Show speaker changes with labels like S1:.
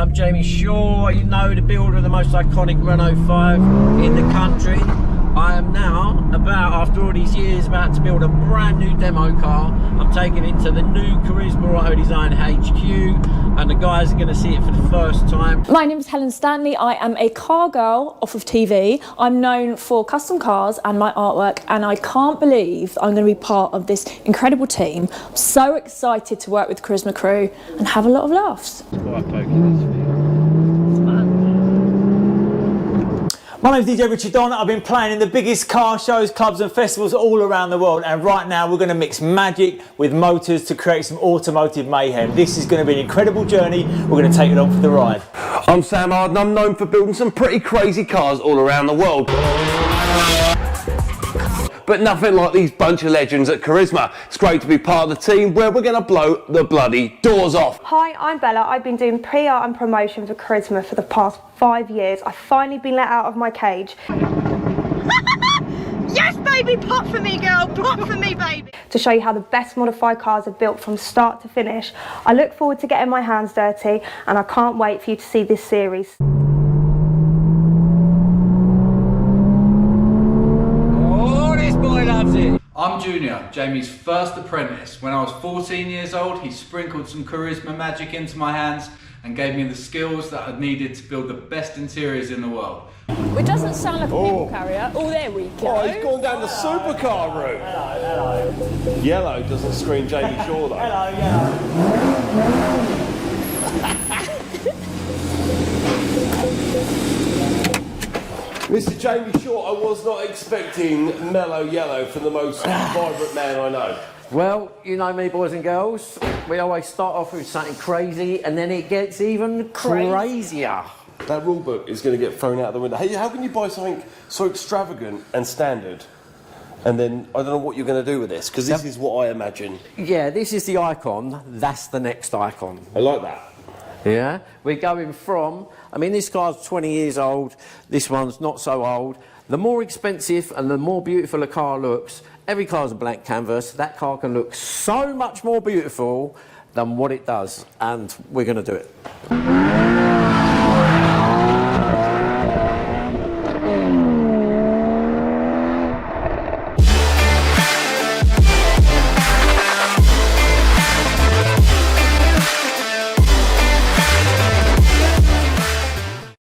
S1: I'm Jamie Shaw, you know, the builder of the most iconic Renault 5 in the country. I am now after all these years, about to build a brand new demo car. I'm taking it to the new Carisma Auto Design HQ, and the guys are going to see it for the first time.
S2: My name is Helen Stanley. I am a car girl off of TV. I'm known for custom cars and my artwork, and I can't believe I'm going to be part of this incredible team. I'm so excited to work with Carisma crew and have a lot of laughs.
S3: My name's DJ Richard Don. I've been playing in the biggest car shows, clubs and festivals all around the world, and right now we're going to mix magic with motors to create some automotive mayhem. This is going to be an incredible journey. We're going to take it on for the ride.
S4: I'm Sam Harden. I'm known for building some pretty crazy cars all around the world. But nothing like these bunch of legends at Carisma. It's great to be part of the team where we're going to blow the bloody doors off.
S5: Hi, I'm Bella. I've been doing PR and promotion for Carisma for the past 5 years. I've finally been let out of my cage.
S6: Yes, baby, pop for me, girl, pop for me, baby.
S5: To show you how the best modified cars are built from start to finish. I look forward to getting my hands dirty, and I can't wait for you to see this series.
S7: I'm Junior, Jamie's first apprentice. When I was 14 years old, he sprinkled some Carisma magic into my hands and gave me the skills that I needed to build the best interiors in the world.
S2: It doesn't sound like a people carrier. Oh, there we go.
S4: Oh, he's gone down the supercar route.
S3: Hello.
S4: Yellow doesn't scream Jamie Shaw though.
S3: Hello, yellow.
S4: Mr. Jamie Shaw, I was not expecting mellow yellow from the most vibrant man I know.
S1: Well, you know me, boys and girls, we always start off with something crazy and then it gets even crazier.
S4: That rule book is going to get thrown out the window. Hey, how can you buy something so extravagant and standard and then I don't know what you're going to do with this, because this is what I imagine.
S1: Yeah, this is the icon, that's the next icon.
S4: I like that.
S1: Yeah, we're going from, I mean, this car's 20 years old, this one's not so old. The more expensive and the more beautiful a car looks, every car's a blank canvas, that car can look so much more beautiful than what it does, and we're going to do it.